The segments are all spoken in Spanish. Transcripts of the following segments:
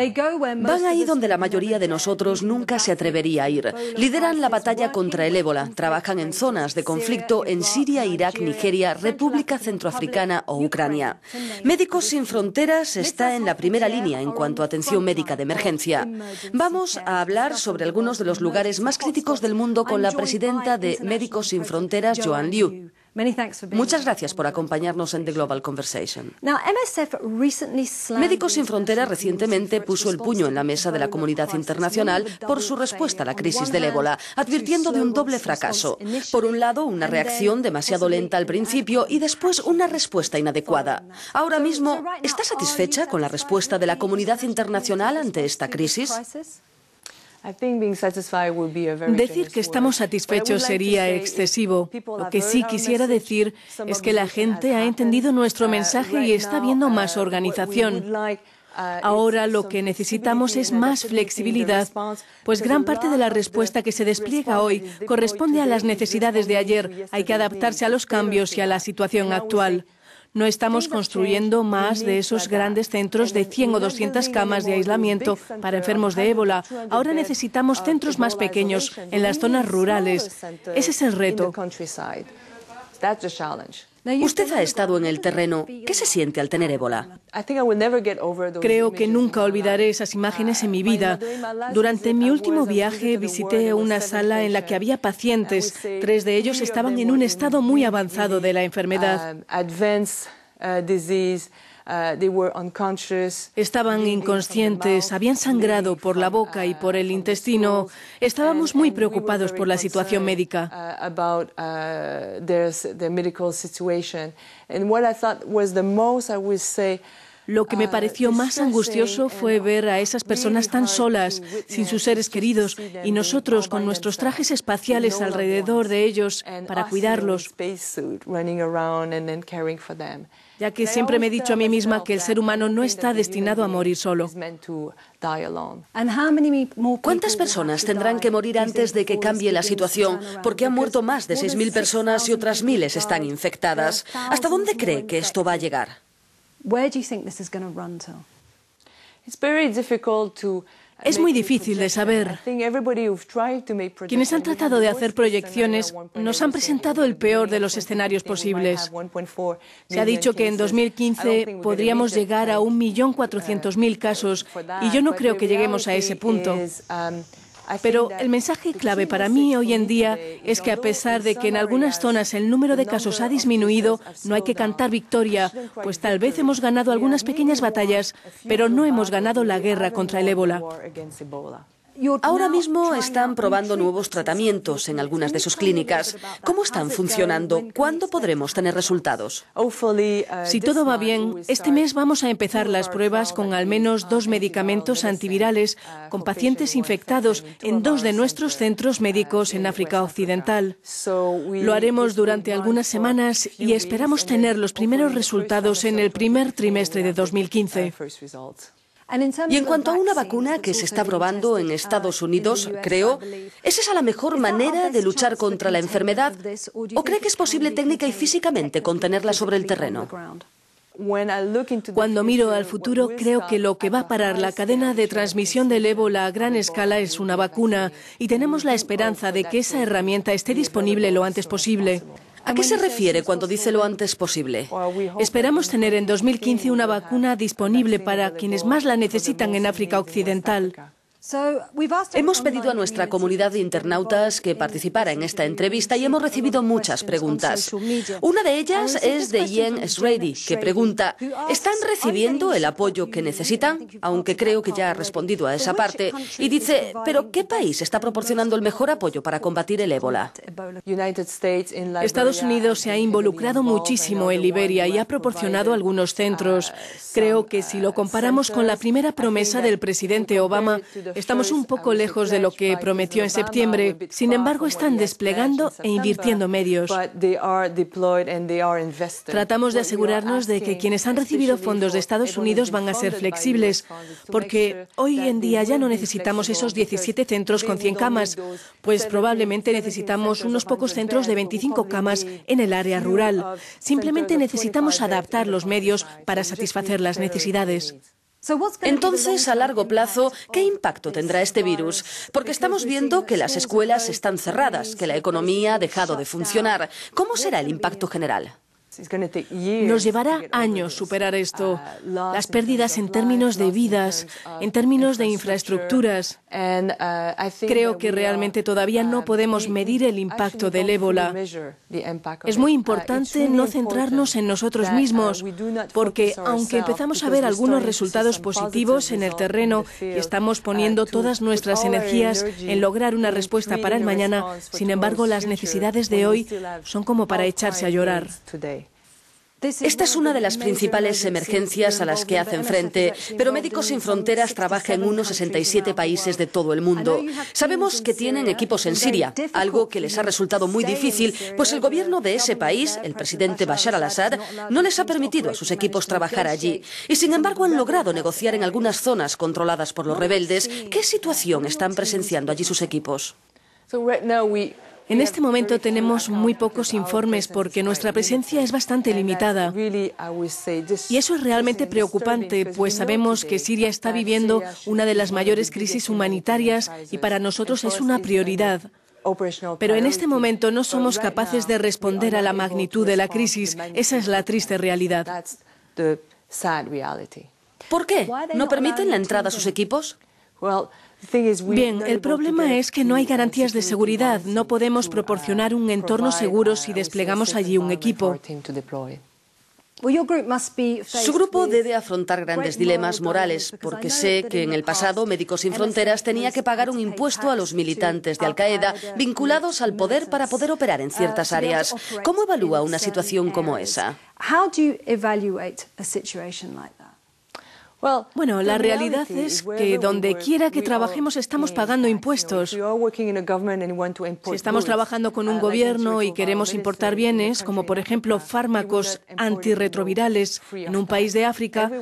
Van ahí donde la mayoría de nosotros nunca se atrevería a ir. Lideran la batalla contra el ébola, trabajan en zonas de conflicto en Siria, Irak, Nigeria, República Centroafricana o Ucrania. Médicos Sin Fronteras está en la primera línea en cuanto a atención médica de emergencia. Vamos a hablar sobre algunos de los lugares más críticos del mundo con la presidenta de Médicos Sin Fronteras, Joanne Liu. Muchas gracias por acompañarnos en The Global Conversation. Médicos Sin Fronteras recientemente puso el puño en la mesa de la comunidad internacional por su respuesta a la crisis del ébola, advirtiendo de un doble fracaso. Por un lado, una reacción demasiado lenta al principio y después una respuesta inadecuada. Ahora mismo, ¿está satisfecha con la respuesta de la comunidad internacional ante esta crisis? Decir que estamos satisfechos sería excesivo. Lo que sí quisiera decir es que la gente ha entendido nuestro mensaje y está viendo más organización. Ahora lo que necesitamos es más flexibilidad, pues gran parte de la respuesta que se despliega hoy corresponde a las necesidades de ayer. Hay que adaptarse a los cambios y a la situación actual. No estamos construyendo más de esos grandes centros de 100 o 200 camas de aislamiento para enfermos de ébola. Ahora necesitamos centros más pequeños en las zonas rurales. Ese es el reto. Usted ha estado en el terreno. ¿Qué se siente al tener ébola? Creo que nunca olvidaré esas imágenes en mi vida. Durante mi último viaje visité una sala en la que había pacientes. 3 de ellos estaban en un estado muy avanzado de la enfermedad. Estaban inconscientes, habían sangrado por la boca y por el intestino. Estábamos muy preocupados por la situación médica. Lo que me pareció más angustioso fue ver a esas personas tan solas, sin sus seres queridos, y nosotros con nuestros trajes espaciales alrededor de ellos para cuidarlos. Ya que siempre me he dicho a mí misma que el ser humano no está destinado a morir solo. ¿Cuántas personas tendrán que morir antes de que cambie la situación? Porque han muerto más de 6.000 personas y otras miles están infectadas. ¿Hasta dónde cree que esto va a llegar? Es muy difícil de saber. Quienes han tratado de hacer proyecciones nos han presentado el peor de los escenarios posibles. Se ha dicho que en 2015 podríamos llegar a 1.400.000 casos y yo no creo que lleguemos a ese punto. Pero el mensaje clave para mí hoy en día es que a pesar de que en algunas zonas el número de casos ha disminuido, no hay que cantar victoria, pues tal vez hemos ganado algunas pequeñas batallas, pero no hemos ganado la guerra contra el ébola. Ahora mismo están probando nuevos tratamientos en algunas de sus clínicas. ¿Cómo están funcionando? ¿Cuándo podremos tener resultados? Si todo va bien, este mes vamos a empezar las pruebas con al menos 2 medicamentos antivirales con pacientes infectados en 2 de nuestros centros médicos en África Occidental. Lo haremos durante algunas semanas y esperamos tener los primeros resultados en el primer trimestre de 2015. Y en cuanto a una vacuna que se está probando en Estados Unidos, creo, ¿es esa la mejor manera de luchar contra la enfermedad? ¿O cree que es posible técnica y físicamente contenerla sobre el terreno? Cuando miro al futuro, creo que lo que va a parar la cadena de transmisión del ébola a gran escala es una vacuna y tenemos la esperanza de que esa herramienta esté disponible lo antes posible. ¿A qué se refiere cuando dice lo antes posible? Esperamos tener en 2015 una vacuna disponible para quienes más la necesitan en África Occidental. Hemos pedido a nuestra comunidad de internautas que participara en esta entrevista y hemos recibido muchas preguntas. Una de ellas es de Ian Srady, que pregunta, ¿están recibiendo el apoyo que necesitan? Aunque creo que ya ha respondido a esa parte. Y dice, ¿pero qué país está proporcionando el mejor apoyo para combatir el ébola? Estados Unidos se ha involucrado muchísimo en Liberia y ha proporcionado algunos centros. Creo que si lo comparamos con la primera promesa del presidente Obama, estamos un poco lejos de lo que prometió en septiembre. Sin embargo, están desplegando e invirtiendo medios. Tratamos de asegurarnos de que quienes han recibido fondos de Estados Unidos van a ser flexibles, porque hoy en día ya no necesitamos esos 17 centros con 100 camas, pues probablemente necesitamos unos pocos centros de 25 camas en el área rural. Simplemente necesitamos adaptar los medios para satisfacer las necesidades. Entonces, a largo plazo, ¿qué impacto tendrá este virus? Porque estamos viendo que las escuelas están cerradas, que la economía ha dejado de funcionar. ¿Cómo será el impacto general? Nos llevará años superar esto. Las pérdidas en términos de vidas, en términos de infraestructuras. Creo que realmente todavía no podemos medir el impacto del ébola. Es muy importante no centrarnos en nosotros mismos, porque aunque empezamos a ver algunos resultados positivos en el terreno y estamos poniendo todas nuestras energías en lograr una respuesta para el mañana, sin embargo, las necesidades de hoy son como para echarse a llorar. Esta es una de las principales emergencias a las que hacen frente, pero Médicos Sin Fronteras trabaja en unos 67 países de todo el mundo. Sabemos que tienen equipos en Siria, algo que les ha resultado muy difícil, pues el gobierno de ese país, el presidente Bashar al-Assad, no les ha permitido a sus equipos trabajar allí. Y sin embargo han logrado negociar en algunas zonas controladas por los rebeldes. ¿Qué situación están presenciando allí sus equipos? En este momento tenemos muy pocos informes porque nuestra presencia es bastante limitada. Y eso es realmente preocupante, pues sabemos que Siria está viviendo una de las mayores crisis humanitarias y para nosotros es una prioridad. Pero en este momento no somos capaces de responder a la magnitud de la crisis. Esa es la triste realidad. ¿Por qué? ¿No permiten la entrada a sus equipos? Bien, el problema es que no hay garantías de seguridad. No podemos proporcionar un entorno seguro si desplegamos allí un equipo. Su grupo debe afrontar grandes dilemas morales, porque sé que en el pasado Médicos Sin Fronteras tenía que pagar un impuesto a los militantes de Al-Qaeda vinculados al poder para poder operar en ciertas áreas. ¿Cómo evalúa una situación como esa? Bueno, la realidad es que donde quiera que trabajemos estamos pagando impuestos. Si estamos trabajando con un gobierno y queremos importar bienes, como por ejemplo fármacos antirretrovirales en un país de África,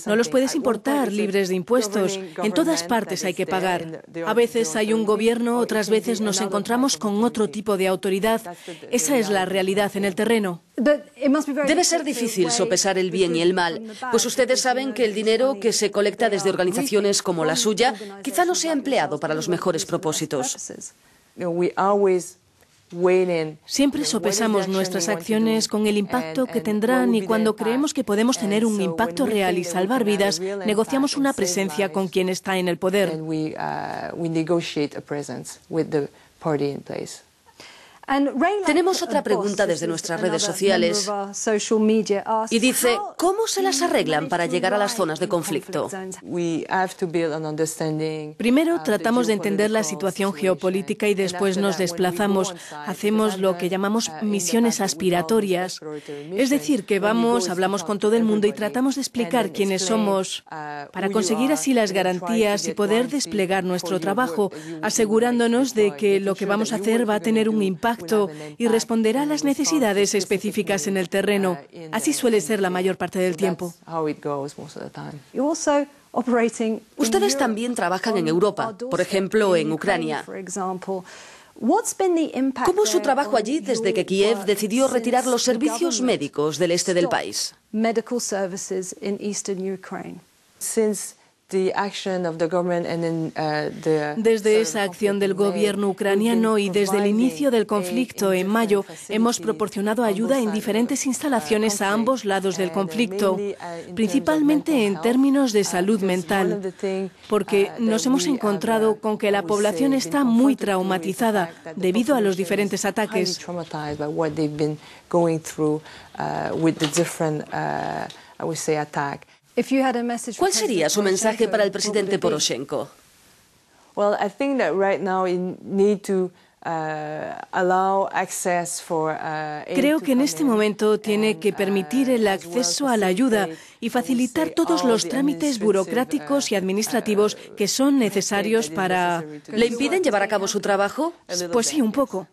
no los puedes importar libres de impuestos. En todas partes hay que pagar. A veces hay un gobierno, otras veces nos encontramos con otro tipo de autoridad. Esa es la realidad en el terreno. Debe ser difícil sopesar el bien y el mal, pues ustedes saben que el dinero que se colecta desde organizaciones como la suya quizá no sea empleado para los mejores propósitos. Siempre sopesamos nuestras acciones con el impacto que tendrán y cuando creemos que podemos tener un impacto real y salvar vidas, negociamos una presencia con quien está en el poder. Tenemos otra pregunta desde nuestras redes sociales y dice, ¿cómo se las arreglan para llegar a las zonas de conflicto? Primero tratamos de entender la situación geopolítica y después nos desplazamos. Hacemos lo que llamamos misiones aspiratorias. Es decir, que vamos, hablamos con todo el mundo y tratamos de explicar quiénes somos para conseguir así las garantías y poder desplegar nuestro trabajo, asegurándonos de que lo que vamos a hacer va a tener un impacto y responderá a las necesidades específicas en el terreno. Así suele ser la mayor parte del tiempo. Ustedes también trabajan en Europa, por ejemplo, en Ucrania. ¿Cómo es su trabajo allí desde que Kiev decidió retirar los servicios médicos del este del país? Desde esa acción del gobierno ucraniano y desde el inicio del conflicto en mayo, hemos proporcionado ayuda en diferentes instalaciones a ambos lados del conflicto, principalmente en términos de salud mental, porque nos hemos encontrado con que la población está muy traumatizada debido a los diferentes ataques. ¿Cuál sería su mensaje para el presidente Poroshenko? Creo que en este momento tiene que permitir el acceso a la ayuda y facilitar todos los trámites burocráticos y administrativos que son necesarios para... ¿Le impiden llevar a cabo su trabajo? Pues sí, un poco.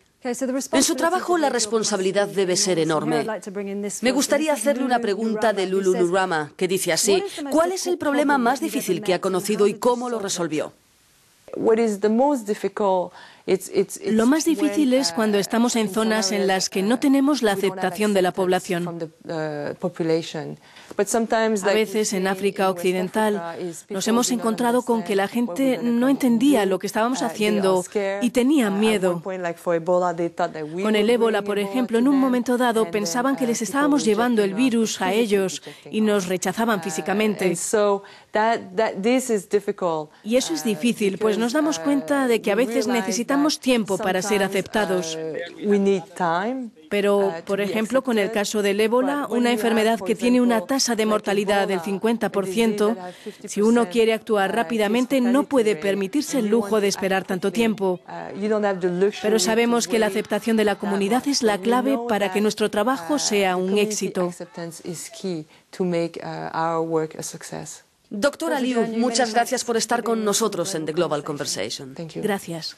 En su trabajo la responsabilidad debe ser enorme. Me gustaría hacerle una pregunta de Lulu Nurama, que dice así, ¿cuál es el problema más difícil que ha conocido y cómo lo resolvió? Lo más difícil es cuando estamos en zonas en las que no tenemos la aceptación de la población. A veces en África Occidental nos hemos encontrado con que la gente no entendía lo que estábamos haciendo y tenía miedo. Con el ébola, por ejemplo, en un momento dado pensaban que les estábamos llevando el virus a ellos y nos rechazaban físicamente. Y eso es difícil, pues nos damos cuenta de que a veces necesitamos tiempo para ser aceptados. Pero, por ejemplo, con el caso del ébola, una enfermedad que tiene una tasa de mortalidad del 50%, si uno quiere actuar rápidamente, no puede permitirse el lujo de esperar tanto tiempo. Pero sabemos que la aceptación de la comunidad es la clave para que nuestro trabajo sea un éxito. Doctora Liu, muchas gracias por estar con nosotros en The Global Conversation. Gracias.